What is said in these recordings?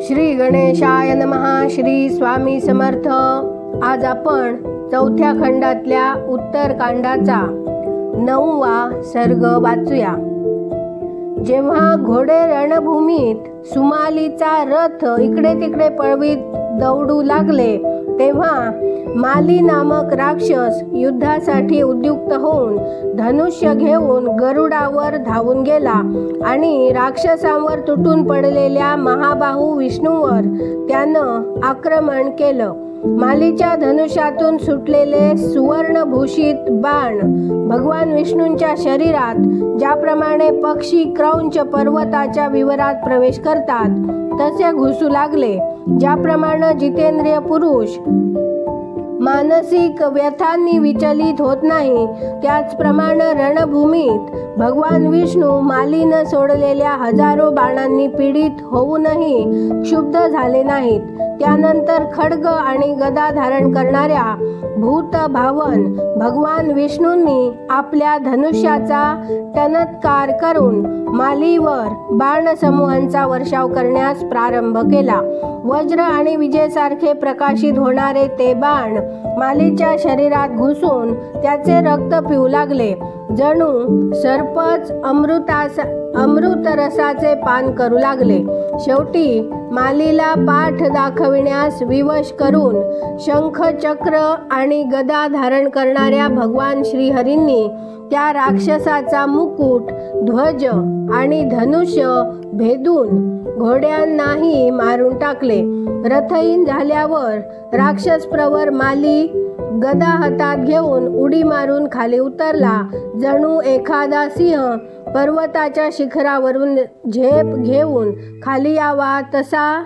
श्री गणेशाय नमः. श्री स्वामी समर्थ. आज आपण चौथ्या खंडातल्या उत्तर कांडाचा 9वा सर्ग वाचूया. जेव्हा घोडे रणभूमीत सुमालीचा रथ इकडे तिकडे पळवीत दौडू लागले, तेव्हा माली नामक राक्षस युद्धासाठी उद्युक्त होऊन धनुष्य घेऊन गरुडावर धावून गेला आणि राक्षसांवर तुटून पडलेल्या महाबाहू विष्णूवर त्यानं आक्रमण केलं. मालीच्या धनुष्यातून सुटलेले सुवर्णभूषित बाण भगवान विष्णूंच्या शरीरात ज्याप्रमाणे पक्षी क्रौंच पर्वताच्या विवरात प्रवेश करतात तसे घुसू लागले. ज्याप्रमाणे जितेंद्रिय पुरुष मानसिक व्यथांनी विचलित होत नाही, त्याचप्रमाणे रणभूमीत भगवान विष्णू मालीनं सोडलेल्या हजारो बाणांनी पीडित होऊनही क्षुब्ध झाले नाहीत. त्यानंतर खड्ग आणि गदा धारण करणाऱ्या भूत भावन भगवान विष्णूंनी आपल्या धनुष्याचा टनत्कार करून मालीवर बाणसमूहांचा वर्षाव करण्यास प्रारंभ केला. वज्र आणि विजेसारखे प्रकाशित होणारे ते बाण मालीच्या शरीरात घुसून त्याचे रक्त पिऊ लागले. जणू सर्पच अमृतरसाचे पान करू लागले. शेवटी मालीला पाठ दाखविण्यास विवश करून शंख, चक्र आणि गदा धारण करणाऱ्या भगवान श्रीहरींनी त्या राक्षसाचा मुकुट, ध्वज आणि धनुष्य भेदून घोड्यांनाही मारून टाकले. रथहीन झाल्यावर राक्षस प्रवर माली गदा हातात घेऊन उडी मारून खाली उतरला. जणू एखादा सिंह पर्वताच्या शिखरावरून झेप घेऊन खाली यावा तसा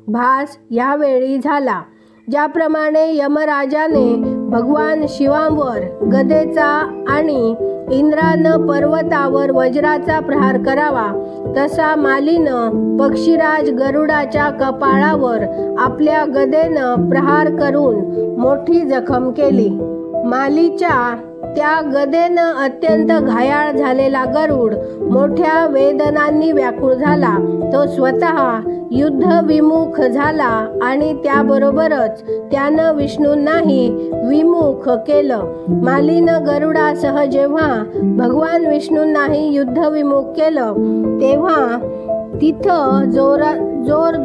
भास यावेळी झाला. ज्याप्रमाणे यमराजाने भगवान शिवांवर गदेचा आणि इंद्रानं पर्वतावर वज्राचा प्रहार करावा, तसा मालीनं पक्षीराज गरुडाच्या कपाळावर आपल्या गदेनं प्रहार करून मोठी जखम केली. मालीच्या त्या गदेनं अत्यंत घायाळ झालेला गरुड मोठ्या वेदनांनी व्याकुळ झाला. तो स्वतः युद्धविमुख झाला आणि त्याबरोबरच त्यानं विष्णूंनाही विमुख केलं. मालीनं गरुडासह जेव्हा भगवान विष्णूंनाही युद्धविमुख केलं, तेव्हा तिथं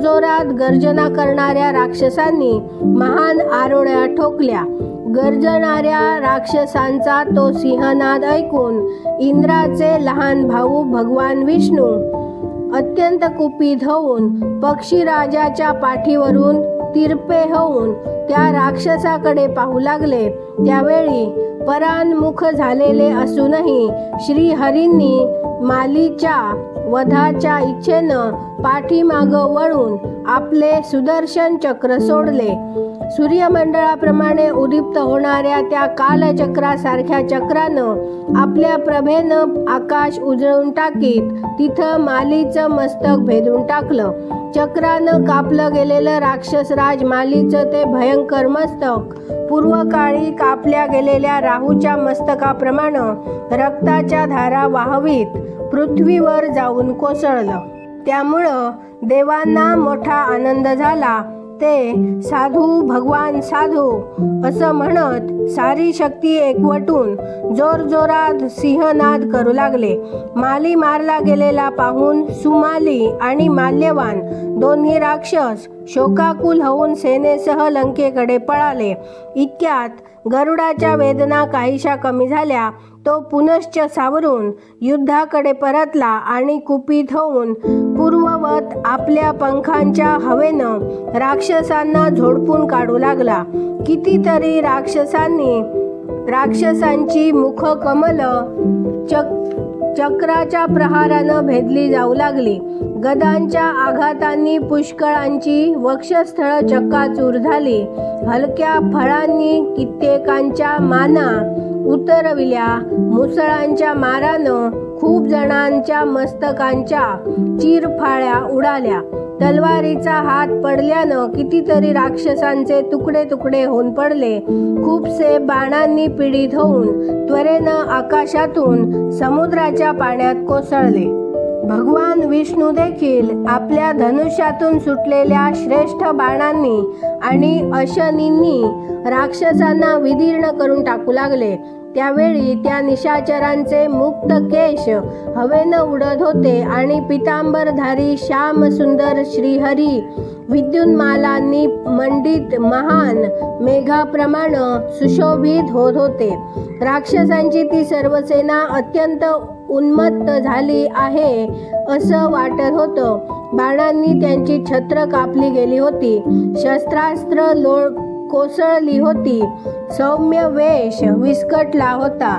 जोरात गर्जना करणाऱ्या राक्षसांनी महान आरोळ्या ठोकल्या. गर्जणाऱ्या राक्षसांचा तो सिंहनाद ऐकून इंद्राचे लहान भाऊ भगवान विष्णू अत्यंत कुपित होऊन पक्षीराजाच्या पाठीवरून तिरपे होऊन त्या राक्षसाकडे पाहू लागले. त्यावेळी परान्मुख झालेले असूनही श्रीहरींनी मालीच्या वधाच्या इच्छेनं पाठीमागं वळून आपले सुदर्शन चक्र सोडले. सूर्यमंडळाप्रमाणे उद्दीप्त होणाऱ्या त्या कालचक्रासारख्या चक्रानं आपल्या प्रभेनं आकाश उजळून टाकीत तिथं मालीचं मस्तक भेदून टाकलं. चक्रानं कापलं गेलेलं राक्षसराज मालीचं ते भयंकर मस्तक पूर्वकाळी कापल्या गेलेल्या राहूच्या मस्तकाप्रमाणे रक्ताच्या धारा वाहवीत पृथ्वीवर जाऊन कोसळलं. त्यामुळं देवांना मोठा आनंद झाला. ते साधू भगवान साधू असं म्हणत सारी शक्ती एकवटून जोरजोरात सिंहनाद करू लागले. माली मारला गेलेला पाहून सुमाली आणि माल्यवान दोन्ही राक्षस शोकाकुल होऊन सेनेसह लंकेकडे पळाले. इतक्यात गरुडाच्या वेदना काहीशा कमी झाल्या. तो पुनश्च सावरून युद्धाकडे परतला आणि कुपित होऊन पूर्ववत आपल्या पंखांच्या हवेनं राक्षसांना झोडपून काढू लागला. कितीतरी राक्षसांची मुखकमल चक्राच्या प्रहारानं भेदली जाऊ लागली. गदांच्या आघातांनी पुष्कळांची वक्षस्थळ चक्काचूर झाली. हलक्या फळांनी कित्येकांच्या माना उतरविल्या. मुसळांच्या मारानं खूप जणांच्या मस्तकांच्या चिरफाळ्या उडाल्या. तलवारीचा हात पडल्यानं कितीतरी राक्षसांचे तुकडे तुकडे होऊन पडले. खूपसे बाणांनी पीडित होऊन त्वरेनं आकाशातून समुद्राच्या पाण्यात कोसळले. भगवान विष्णू देखील आपल्या धनुष्यातून सुटलेल्या श्रेष्ठ बाणांनी आणि अशनींनी राक्षसांना विदीर्ण करून टाकू लागले। त्यावेळी त्या निशाचरांचे मुक्त केश हवेनं उडत होते आणि पितांबरधारी श्याम सुंदर श्रीहरी विद्युन्मालांनी मंडित महान मेघाप्रमाणे सुशोभित होत होते। राक्षसांची ती सर्व सेना अत्यंत उन्मत्त झाली आहे असं वाटत होतं। बाणांनी त्यांची छत्र कापली गेली होती, शस्त्रास्त्र कोसळली होती, सौम्य वेश विस्कटला होता,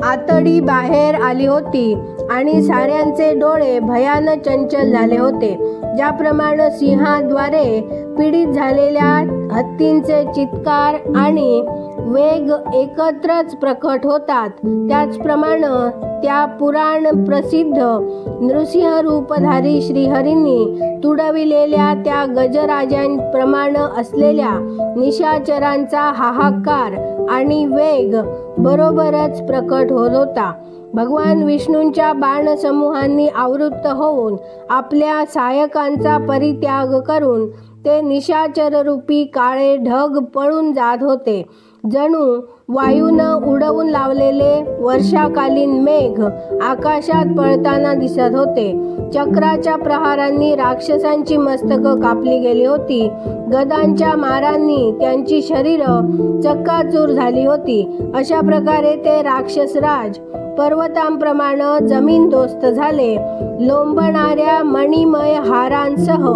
आतडी बाहेर आली होती आणि साऱ्यांचे डोळे भयान चंचल झाले होते। ज्याप्रमाणे सिंहाद्वारे पीडित झालेल्या हत्तींचे चित्कार आणि वेग एकत्रच प्रकट होतात, त्याचप्रमाणे त्या पुराण प्रसिद्ध नृसिंह रूपधारी श्रीहरींनी तुडविलेल्या त्या गजराजांप्रमाणे असलेल्या निशाचरांचा हाहाकार आणि वेग बरोबरच प्रकट होत होता। भगवान विष्णूंच्या बाणसमूहांनी आवृत्त होऊन आपल्या सहायकांचा परित्याग करून ते निशाचररूपी काळे ढग पळून जात होते। जणू वायूनं उडवून लावलेले वर्षाकालीन मेघ आकाशात पळताना दिसत होते। चक्राच्या प्रहारांनी राक्षसांची मस्तकं कापली गेली होती, गदांच्या मारांनी त्यांची शरीरं चक्काचूर झाली होती। अशा प्रकारे ते राक्षसराज पर्वतांप्रमाणे जमीनदोस्त झाले। लोंबणाऱ्या मणिमय हारांसह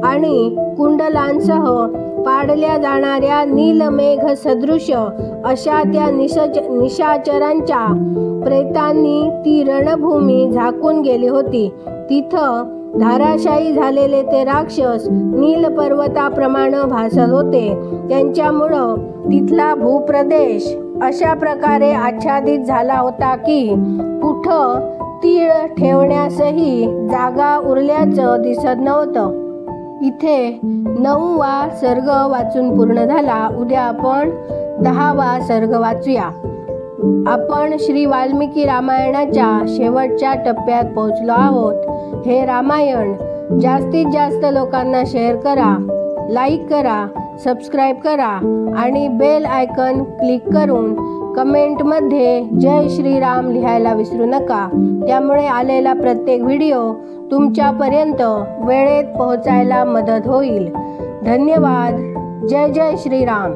आणि कुंडलांसह पाडल्या जाणाऱ्या नीलमेघ सदृश अशा त्या निशाचरांच्या प्रेतांनी ती रणभूमी झाकून गेली होती। तिथं धाराशायी झालेले ते राक्षस नील पर्वताप्रमाणे भासत होते। त्यांच्यामुळं तिथला भूप्रदेश अशा प्रकारे आच्छादित झाला होता की कुठं तीळ ठेवण्यासही जागा उरल्याचं दिसत नव्हतं। इथे 9वा सर्ग वाचून पूर्ण झाला। उद्या आपण 10वा सर्ग वाचूया। आपण श्री वाल्मिकी रामायणाच्या शेवटच्या टप्प्यात पोहोचलो आहोत। हे रामायण जास्तीत जास्त लोकांना शेअर करा, लाईक करा, सबस्क्राईब करा आणि बेल आयकॉन क्लिक करून कमेंटमध्ये जय श्रीराम लिहायला विसरू नका। त्यामुळे आलेला प्रत्येक व्हिडिओ तुमच्यापर्यंत वेळेत पोहोचायला मदत होईल। धन्यवाद। जय जय श्रीराम।